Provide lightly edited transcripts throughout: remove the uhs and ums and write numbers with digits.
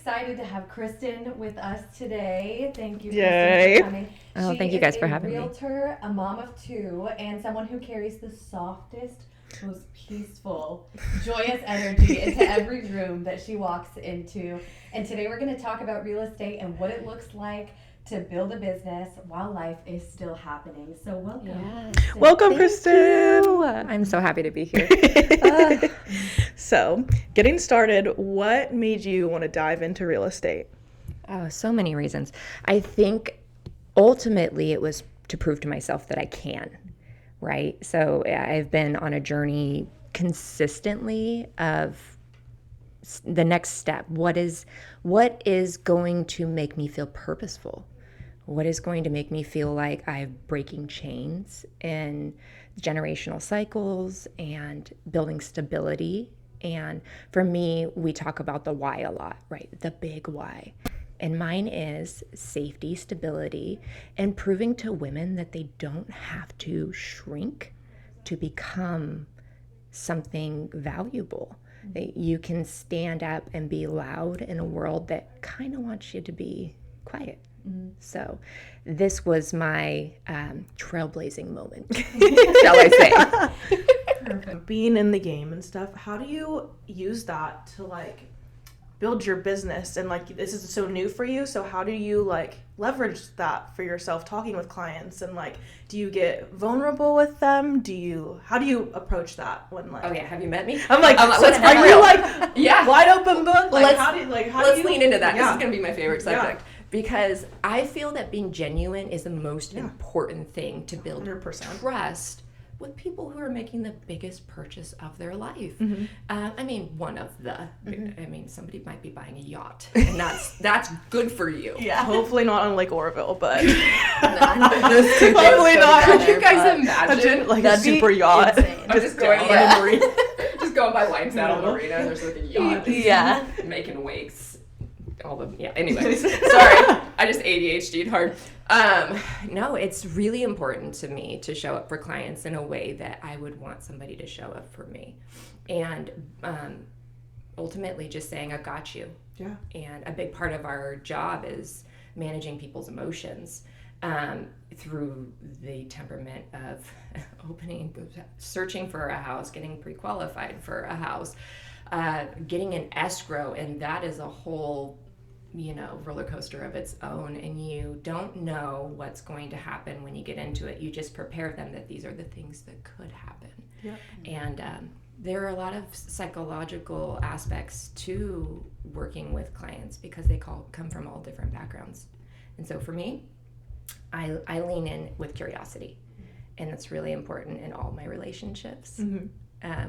excited to have Kristin with us today. Thank you, Yay. Kristin, for coming. Oh, thank you guys for having me. me. She's a realtor, a mom of two, and someone who carries the softest, most peaceful, joyous energy into every room that she walks into. And today we're going to talk about real estate and what it looks like to build a business while life is still happening. So welcome. Yes. Welcome, Kristin. You. I'm so happy to be here. So, getting started, what made you want to dive into real estate? Oh, so many reasons. I think ultimately it was to prove to myself that I can, right? So I've been on a journey consistently of the next step. What is going to make me feel purposeful? What is going to make me feel like I'm breaking chains and generational cycles and building stability? And for me, we talk about the why a lot, right? The big why. And mine is safety, stability, and proving to women that they don't have to shrink to become something valuable. That you can stand up and be loud in a world that kind of wants you to be quiet. So this was my trailblazing moment, shall I say. Perfect. Being in the game and stuff, how do you use that to like build your business? And like, this is so new for you, so how do you like leverage that for yourself, talking with clients? And like, do you get vulnerable with them? How do you approach that when like, Oh yeah, have you met me? I'm like, are you like wide open book? Like, let's lean into that. Yeah. This is going to be my favorite subject. Because I feel that being genuine is the most important thing to build 100%. Trust with people who are making the biggest purchase of their life. I mean, one of the, I mean, somebody might be buying a yacht, and that's good for you. Yeah, hopefully not on Lake Oroville, but hopefully not. Could you guys imagine? Like a super yacht. Just going by wine saddle marina, there's like a yacht. Making wakes. Anyways, sorry, I just ADHD'd hard. No, it's really important to me to show up for clients in a way that I would want somebody to show up for me. And ultimately just saying, I've got you. Yeah. And a big part of our job is managing people's emotions through the temperament of searching for a house, getting pre-qualified for a house, getting an escrow, and that is a whole roller coaster of its own, and you don't know what's going to happen when you get into it. You just prepare them that these are the things that could happen. Yep. And there are a lot of psychological aspects to working with clients because they come from all different backgrounds. And so for me, I lean in with curiosity, and that's really important in all my relationships.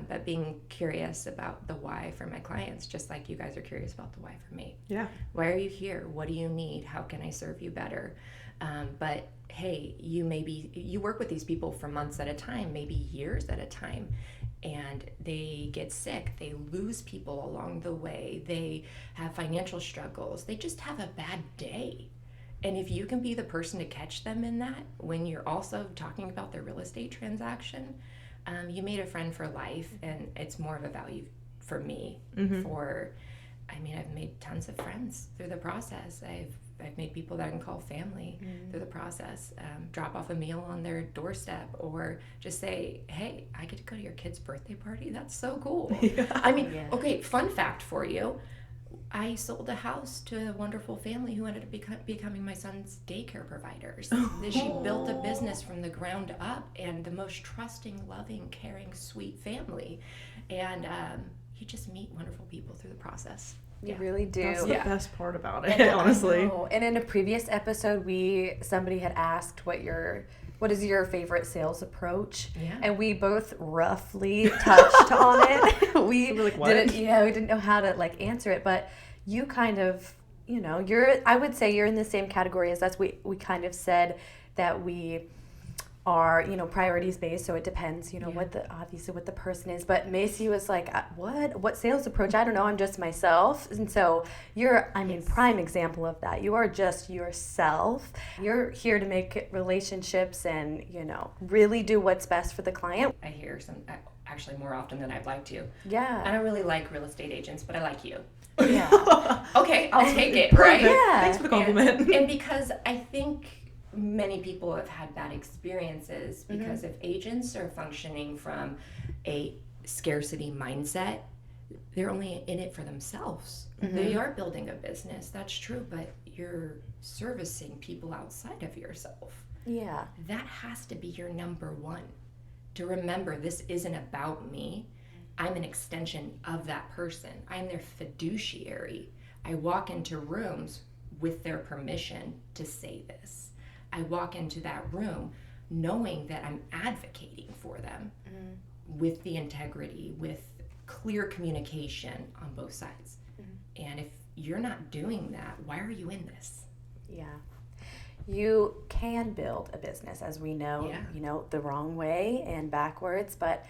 But being curious about the why for my clients, just like you guys are curious about the why for me. Yeah. Why are you here? What do you need? How can I serve you better? But hey, you work with these people for months at a time, maybe years at a time, and they get sick. They lose people along the way. They have financial struggles. They just have a bad day. And if you can be the person to catch them in that when you're also talking about their real estate transaction, you made a friend for life, and it's more of a value for me. I've made tons of friends through the process. I've made people that I can call family through the process. Drop off a meal on their doorstep, or just say, hey, I get to go to your kid's birthday party. That's so cool. Okay, fun fact for you. I sold a house to a wonderful family who ended up becoming my son's daycare providers. She built a business from the ground up, and the most trusting, loving, caring, sweet family. And you just meet wonderful people through the process. You really do. That's the best part about it, honestly. And in a previous episode, somebody had asked what is your favorite sales approach? Yeah. And we both roughly touched on it. We like, what? we didn't know how to like answer it, but you kind of, I would say you're in the same category as us. We kind of said that we are, priorities based, so it depends, what the person is. But Macy was like, what sales approach? I don't know, I'm just myself. And so you're, prime example of that. You are just yourself. You're here to make relationships and, really do what's best for the client. I hear actually more often than I'd like to. Yeah. I don't really like real estate agents, but I like you. Yeah. Okay, I'll take it, right? Yeah. Thanks for the compliment. And because I think many people have had bad experiences because if agents are functioning from a scarcity mindset, they're only in it for themselves. They are building a business, that's true, but you're servicing people outside of yourself. Yeah. That has to be your number one. To remember, this isn't about me. I'm an extension of that person. I'm their fiduciary. I walk into rooms with their permission to say this. I walk into that room knowing that I'm advocating for them with the integrity, with clear communication on both sides. And if you're not doing that, why are you in this? Yeah. You can build a business, as we know, the wrong way and backwards, but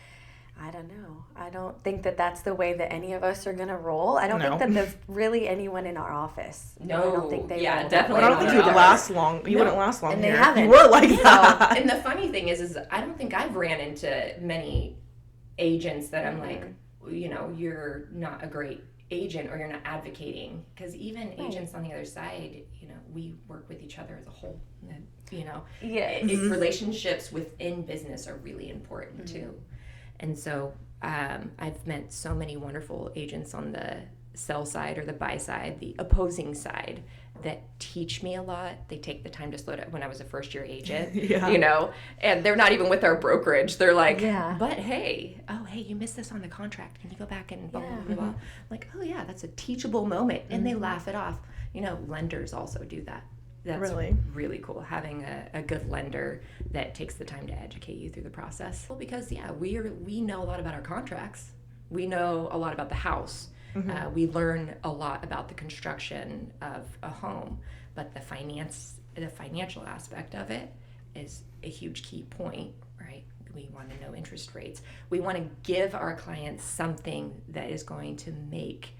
I don't know. I don't think that that's the way that any of us are going to roll. I don't think that there's really anyone in our office. No. I don't think they roll definitely. I don't think not. you'd last long. You wouldn't last long And here. they haven't. You were like that. And the funny thing is I don't think I've ran into many agents that I'm like, you're not a great agent or you're not advocating. Because even agents on the other side, we work with each other as a whole. Yes. Relationships within business are really important too. And so I've met so many wonderful agents on the sell side or the buy side, the opposing side, that teach me a lot. They take the time to slow down. When I was a first year agent, and they're not even with our brokerage. They're like, but hey, you missed this on the contract. Can you go back and blah, blah, blah, blah. Like, oh yeah, that's a teachable moment. And they laugh it off. Lenders also do that. That's really cool, having a good lender that takes the time to educate you through the process. Well, because we know a lot about our contracts. We know a lot about the house. We learn a lot about the construction of a home, but the financial aspect of it is a huge key point, right? We want to know interest rates. We want to give our clients something that is going to make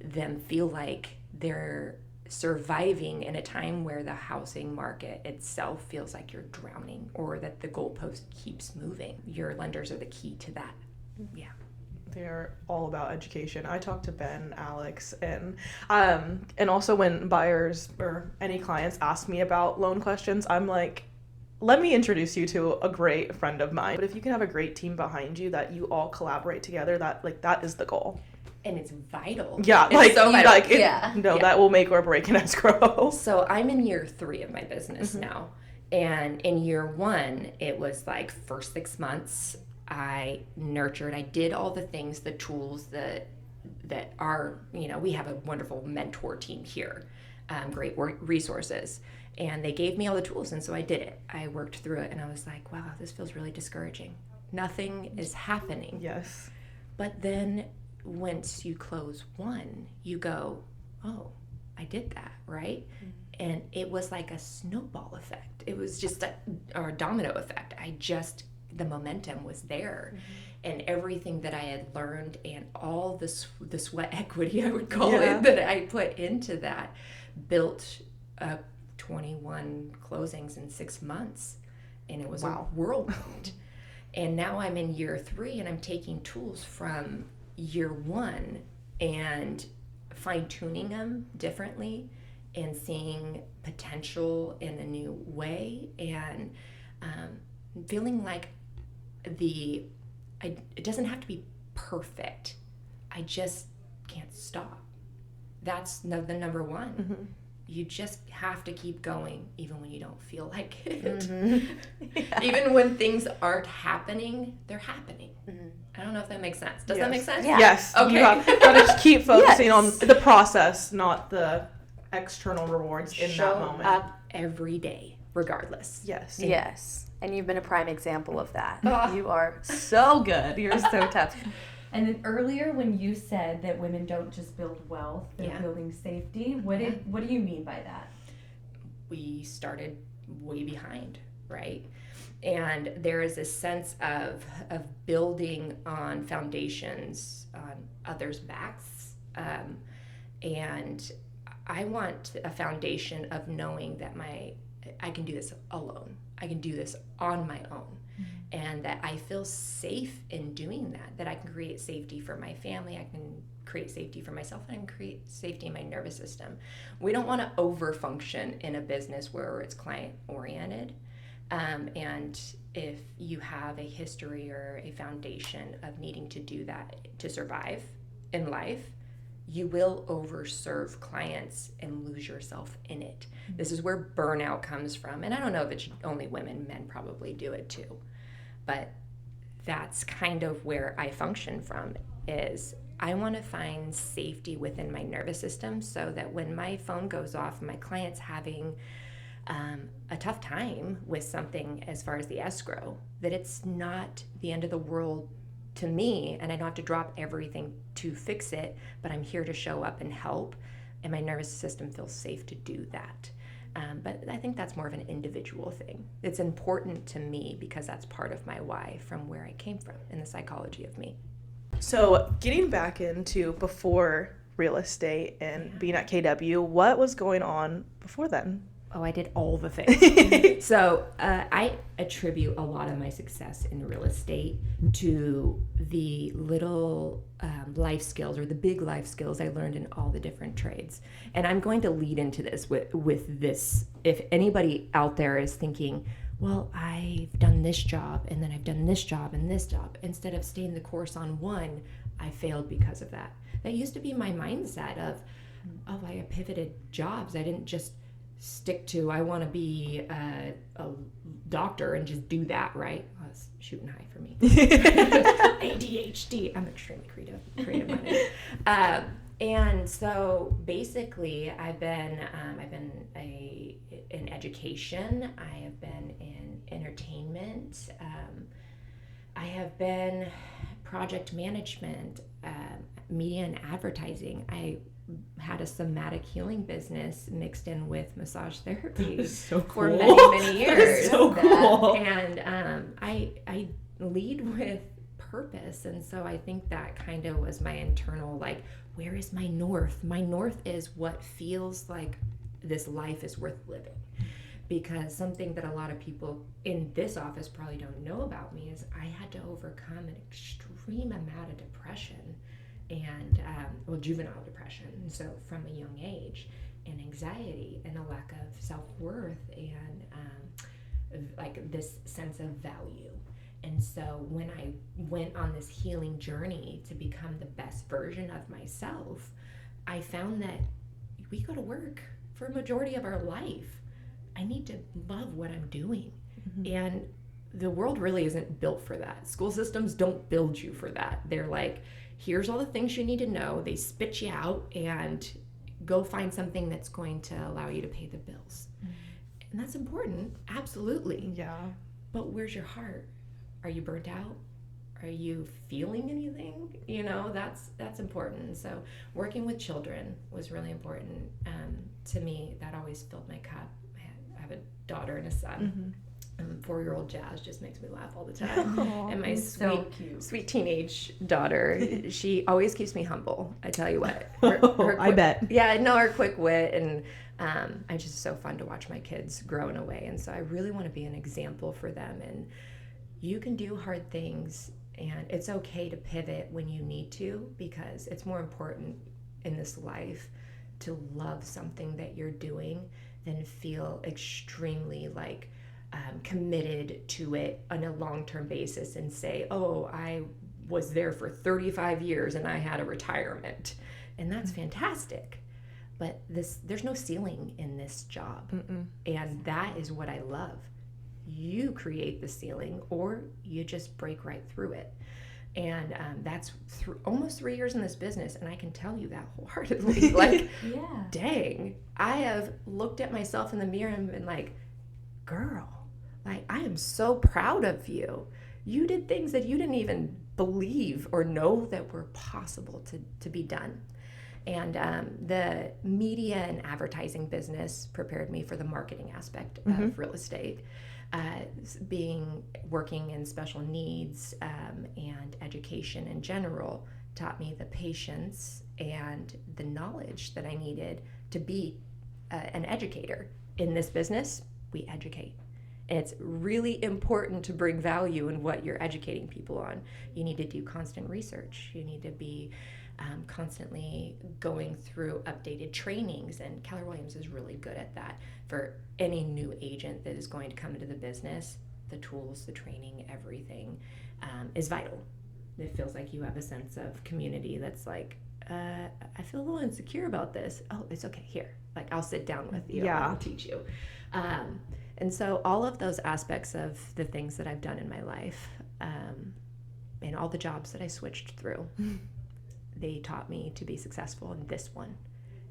them feel like they're surviving in a time where the housing market itself feels like you're drowning or that the goalpost keeps moving. Your lenders are the key to that. Yeah. They're all about education. I talk to Ben, Alex, and also when buyers or any clients ask me about loan questions, I'm like, let me introduce you to a great friend of mine. But if you can have a great team behind you that you all collaborate together, that is the goal. And it's vital. Yeah, it's so vital. That will make or break an escrow. So I'm in year 3 of my business now. And in year 1, it was like first 6 months, I nurtured, I did all the things, the tools that are, we have a wonderful mentor team here, great resources. And they gave me all the tools, and so I did it. I worked through it, and I was like, wow, this feels really discouraging. Nothing is happening. Yes. But then once you close one, you go, oh, I did that, right? And it was like a snowball effect. It was just a domino effect. The momentum was there. And everything that I had learned and all the sweat equity, I would call it, that I put into that, built 21 closings in 6 months. And it was a whirlwind. And now I'm in year 3 and I'm taking tools from year 1 and fine-tuning them differently and seeing potential in a new way and feeling like it doesn't have to be perfect. I just can't stop. That's the number one. You just have to keep going even when you don't feel like it. Even when things aren't happening, they're happening. I don't know if that makes sense. Does that make sense? Yeah. Yes. Okay. You got to just keep focusing on the process, not the external rewards in that moment. Show up every day, regardless. Yes. Yes. And you've been a prime example of that. You are so good. You're so tough. And then earlier when you said that women don't just build wealth, they're building safety, what do you mean by that? We started way behind, right? And there is a sense of building on foundations on others' backs. And I want a foundation of knowing that I can do this alone. I can do this on my own. And that I feel safe in doing that I can create safety for my family, I can create safety for myself and I can create safety in my nervous system. We don't want to overfunction in a business where it's client oriented. And if you have a history or a foundation of needing to do that to survive in life, you will overserve clients and lose yourself in it. This is where burnout comes from. And I don't know if it's only women, men probably do it too. But that's kind of where I function from, is I want to find safety within my nervous system so that when my phone goes off, my client's having a tough time with something as far as the escrow, that it's not the end of the world to me, and I don't have to drop everything to fix it, but I'm here to show up and help, and my nervous system feels safe to do that. But I think that's more of an individual thing. It's important to me because that's part of my why from where I came from in the psychology of me. So getting back into before real estate and being at KW, what was going on before then? Oh, I did all the things. So I attribute a lot of my success in real estate to the little life skills or the big life skills I learned in all the different trades. And I'm going to lead into this with this. If anybody out there is thinking, well, I've done this job and then I've done this job and this job, instead of staying the course on one, I failed because of that. That used to be my mindset of, oh, I pivoted jobs. I didn't just stick to, I want to be a doctor and just do that, right? Oh, that's shooting high for me. ADHD. I'm extremely creative-minded. And so basically, I've been in education. I have been in entertainment. I have been project management, media and advertising. I had a somatic healing business mixed in with massage therapy for many years. So cool. And I lead with purpose, and so I think that kind of was my internal, like, where is my north? My north is what feels like this life is worth living. Because something that a lot of people in this office probably don't know about me is I had to overcome an extreme amount of depression and juvenile depression, so from a young age, and anxiety and a lack of self-worth and like this sense of value. And so when I went on this healing journey to become the best version of myself, I found that we go to work for a majority of our life. I need to love what I'm doing. Mm-hmm. And the world really isn't built for that. School systems don't build you for that. They're like, here's all the things you need to know. They spit you out and go find something that's going to allow you to pay the bills. Mm-hmm. And that's important, absolutely. Yeah. But where's your heart? Are you burnt out? Are you feeling anything? You know, that's important. So working with children was really important. To me, that always filled my cup. I have a daughter and a son. Mm-hmm. 4-year-old Jazz just makes me laugh all the time. Aww, and my sweet teenage daughter, she always keeps me humble. I tell you what. Her quick, I bet. Yeah, I know her quick wit, and it's just so fun to watch my kids grow in a way. And so I really want to be an example for them. And you can do hard things, and it's okay to pivot when you need to, because it's more important in this life to love something that you're doing than feel extremely like committed to it on a long-term basis and say, oh, I was there for 35 years and I had a retirement. And that's fantastic. But there's no ceiling in this job. Mm-mm. And that is what I love. You create the ceiling or you just break right through it. And that's almost 3 years in this business, and I can tell you that wholeheartedly. Like, yeah. Dang, I have looked at myself in the mirror and been like, girl, like, I am so proud of you. You did things that you didn't even believe or know that were possible to be done. And the media and advertising business prepared me for the marketing aspect of real estate. Working in special needs and education in general taught me the patience and the knowledge that I needed to be an educator. In this business, we educate. And it's really important to bring value in what you're educating people on. You need to do constant research. You need to be constantly going through updated trainings. And Keller Williams is really good at that for any new agent that is going to come into the business. The tools, the training, everything is vital. It feels like you have a sense of community that's like, I feel a little insecure about this. Oh, it's okay. Here, like I'll sit down with you. Yeah. I'll teach you. And so all of those aspects of the things that I've done in my life, and all the jobs that I switched through, they taught me to be successful in this one.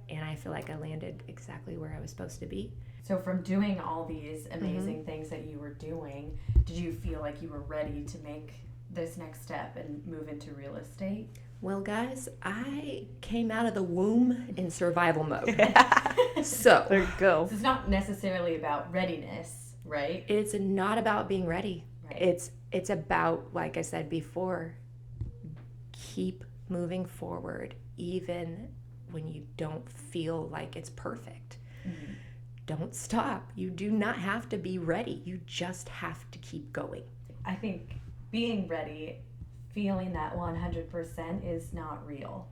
And I feel like I landed exactly where I was supposed to be. So from doing all these amazing things that you were doing, did you feel like you were ready to make this next step and move into real estate? Well, guys, I came out of the womb in survival mode. So There you go. This is not necessarily about readiness, right? it's not about being ready. Right. It's about, like I said before, keep moving forward even when you don't feel like it's perfect. Mm-hmm. Don't stop. You do not have to be ready. You just have to keep going. I think being ready, feeling that 100% is not real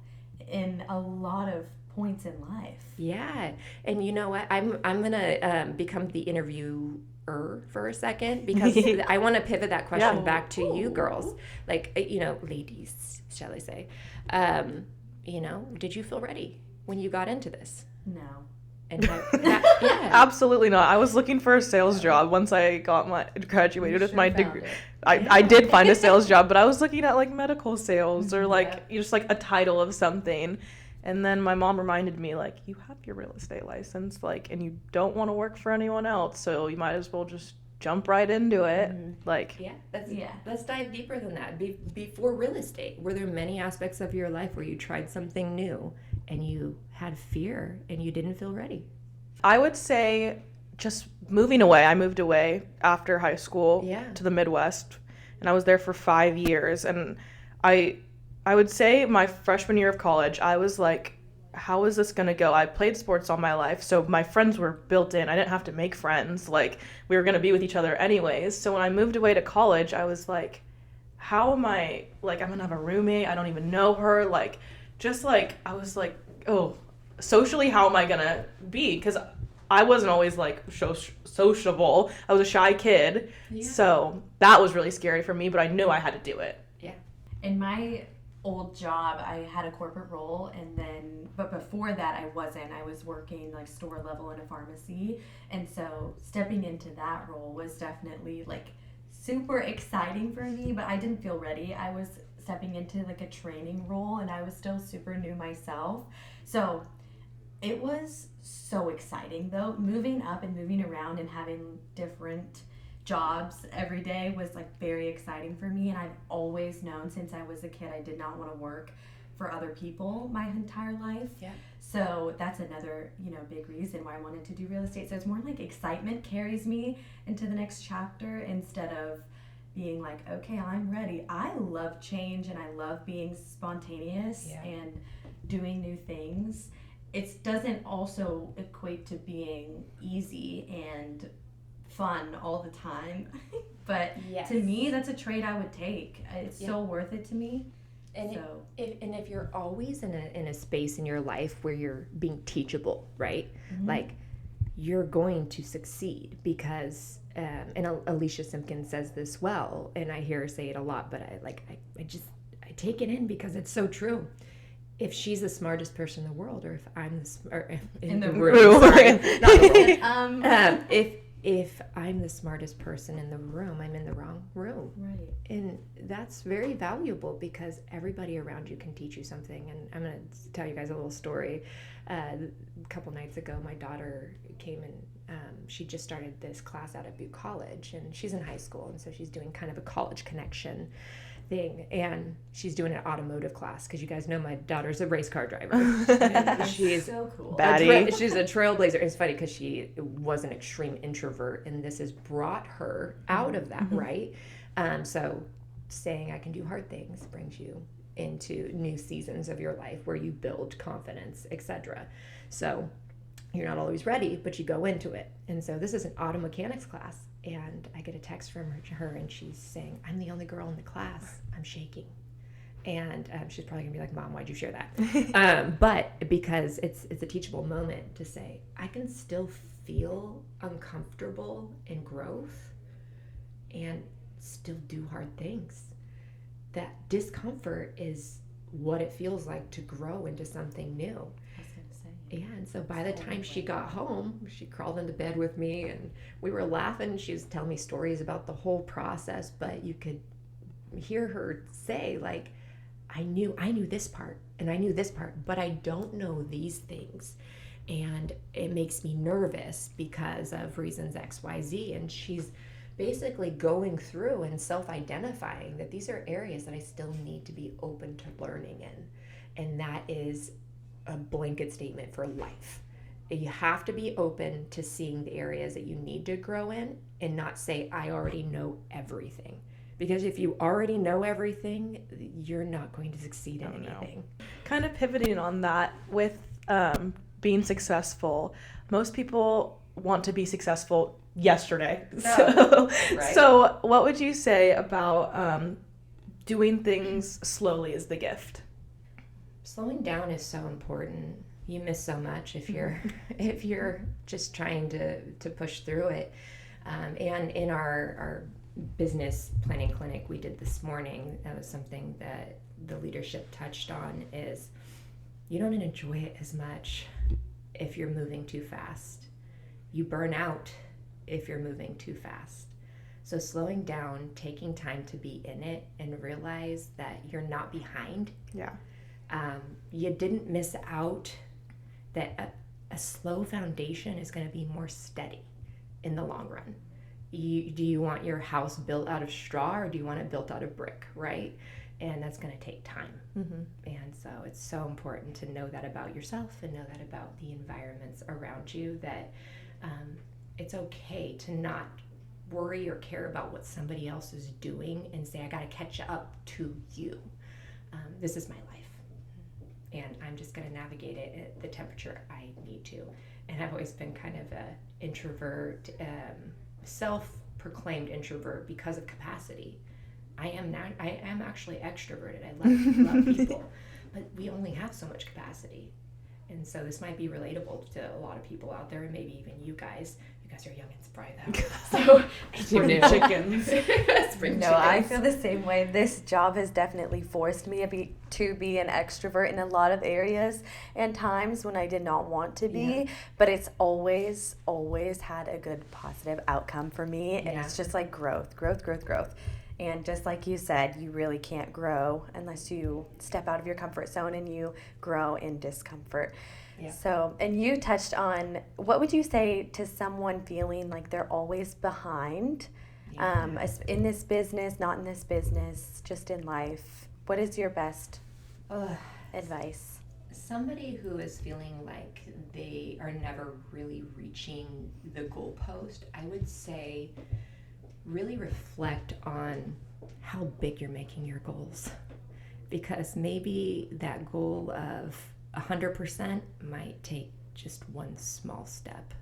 in a lot of points in life. Yeah. And you know what? I'm going to become the interviewer for a second, because I want to pivot that question back to you girls. Like, ladies, shall I say. Did you feel ready when you got into this? No. And yeah. Absolutely not. I was looking for a sales job once I graduated with my degree. I did find a sales job, but I was looking at like medical sales or like just like a title of something. And then my mom reminded me, like, you have your real estate license, like, and you don't want to work for anyone else, so you might as well just jump right into it. Like, Let's dive deeper than that. Before real estate, were there many aspects of your life where you tried something new and you had fear and you didn't feel ready? I would say just moving away. I moved away after high school to the Midwest, and I was there for 5 years. And I would say my freshman year of college, I was like, how is this going to go? I played sports all my life, so my friends were built in. I didn't have to make friends. Like, we were going to be with each other anyways. So when I moved away to college, I was like, how am I, like, I'm going to have a roommate. I don't even know her. Like, just like, I was like, oh, socially, how am I going to be? Because I wasn't always, like, sociable. I was a shy kid. Yeah. So that was really scary for me, but I knew I had to do it. Yeah. In my old job, I had a corporate role, but before that I wasn't. I was working like store level in a pharmacy, and so stepping into that role was definitely like super exciting for me, but I didn't feel ready. I was stepping into like a training role, and I was still super new myself, so it was so exciting though. Moving up and moving around and having different jobs every day was like very exciting for me, and I've always known since I was a kid I did not want to work for other people my entire life. Yeah. So that's another, big reason why I wanted to do real estate. So it's more like excitement carries me into the next chapter instead of being like, okay, I'm ready. I love change and I love being spontaneous and doing new things. It doesn't also equate to being easy and fun all the time, but to me that's a trade I would take. It's so worth it to me. And if you're always in a space in your life where you're being teachable, right? Mm-hmm. Like, you're going to succeed because and Alicia Simpkins says this well, and I hear her say it a lot, but I take it in because it's so true. If she's the smartest person in the world, or if I'm in the room, sorry, not the world. If I'm the smartest person in the room, I'm in the wrong room. Right. And that's very valuable because everybody around you can teach you something. And I'm going to tell you guys a little story. A couple nights ago, my daughter came and she just started this class out at Butte College. And she's in high school, and so she's doing kind of a college connection thing, and she's doing an automotive class because you guys know my daughter's a race car driver. She's so cool. She's a trailblazer. It's funny because she was an extreme introvert, and this has brought her out of that, right? So saying I can do hard things brings you into new seasons of your life where you build confidence, etc. So you're not always ready, but you go into it. And so this is an auto mechanics class, and I get a text from her, and she's saying, I'm the only girl in the class. I'm shaking. And she's probably gonna be like, Mom, why'd you share that? But because it's a teachable moment to say, I can still feel uncomfortable in growth and still do hard things. That discomfort is what it feels like to grow into something new. I was going to say. Yeah, and so by the time she got home, she crawled into bed with me and we were laughing. She was telling me stories about the whole process, but you could hear her say, like, I knew this part and I knew this part, but I don't know these things. And it makes me nervous because of reasons X, Y, Z. And she's basically going through and self-identifying that these are areas that I still need to be open to learning in. And that is a blanket statement for life. You have to be open to seeing the areas that you need to grow in and not say, I already know everything. Because if you already know everything, you're not going to succeed in anything. Kind of pivoting on that with being successful, most people want to be successful yesterday. So what would you say about doing things slowly is the gift? Slowing down is so important. You miss so much if you're just trying to push through it. And in our business planning clinic we did this morning, that was something that the leadership touched on, is you don't enjoy it as much if you're moving too fast. You burn out if you're moving too fast. So slowing down, taking time to be in it and realize that you're not behind. Yeah. You didn't miss out, that a slow foundation is going to be more steady in the long run. Do you want your house built out of straw or do you want it built out of brick, right? And that's going to take time. Mm-hmm. And so it's so important to know that about yourself and know that about the environments around you, that it's okay to not worry or care about what somebody else is doing and say, I got to catch up to you. This is my life. And I'm just going to navigate it at the temperature I need to. And I've always been kind of an introvert, self-proclaimed introvert because of capacity. I am actually extroverted. I love people, but we only have so much capacity. And so this might be relatable to a lot of people out there, and maybe even you guys. You guys are young and spry though. So Spring chickens. I feel the same way. This job has definitely forced me to be an extrovert in a lot of areas and times when I did not want to be, but it's always had a good positive outcome for me. And it's just like growth. And just like you said, you really can't grow unless you step out of your comfort zone and you grow in discomfort. Yeah. So, and you touched on, what would you say to someone feeling like they're always behind in this business, not in this business, just in life? What is your best advice? Somebody who is feeling like they are never really reaching the goalpost, I would say really reflect on how big you're making your goals. Because maybe that goal of 100% might take just one small step.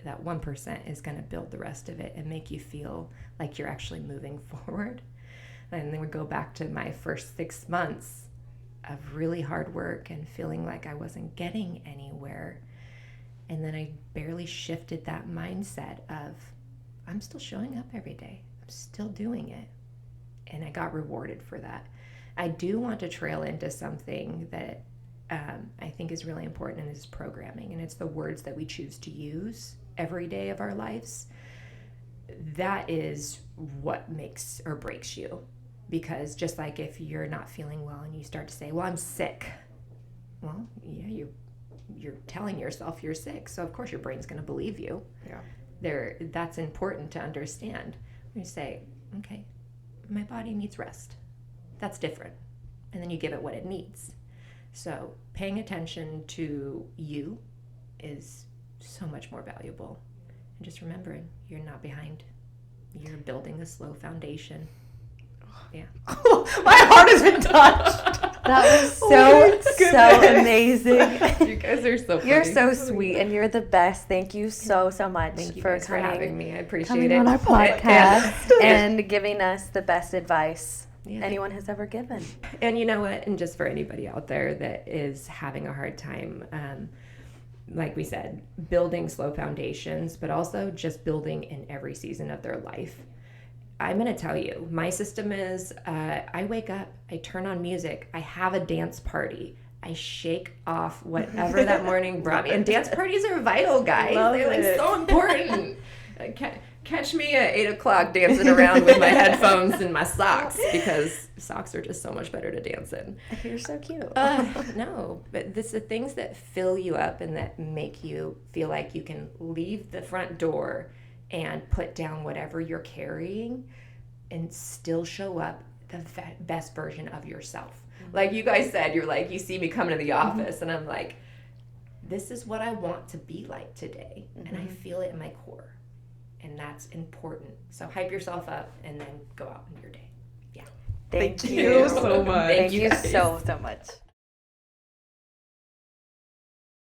That 1% is going to build the rest of it and make you feel like you're actually moving forward. And then we go back to my first 6 months of really hard work and feeling like I wasn't getting anywhere. And then I barely shifted that mindset of, I'm still showing up every day. I'm still doing it. And I got rewarded for that. I do want to trail into something that I think is really important, and is programming. And it's the words that we choose to use every day of our lives. That is what makes or breaks you. Because just like if you're not feeling well and you start to say, well, I'm sick. Well, yeah, you're telling yourself you're sick. So of course your brain's going to believe you. Yeah. That's important to understand. You say, okay, my body needs rest. That's different. And then you give it what it needs. So paying attention to you is so much more valuable. And just remembering you're not behind. You're building a slow foundation. Yeah. My heart has been touched. That was so amazing. You guys are so funny. You're so sweet, and you're the best. Thank you so much for having me. I appreciate coming it. On our podcast and giving us the best advice anyone has ever given. And you know what? And just for anybody out there that is having a hard time, like we said, building slow foundations, but also just building in every season of their life. I'm going to tell you, my system is I wake up, I turn on music, I have a dance party. I shake off whatever that morning brought me. And dance parties are vital, guys. They're like so important. Catch me at 8 o'clock dancing around with my headphones and my socks, because socks are just so much better to dance in. You're so cute. No, but this the things that fill you up and that make you feel like you can leave the front door and put down whatever you're carrying and still show up the best version of yourself. Like you guys said, you're like, you see me coming to the office and I'm like, this is what I want to be like today. And I feel it in my core. And that's important. So hype yourself up and then go out in your day. Yeah. Thank you so much. Thank you so much.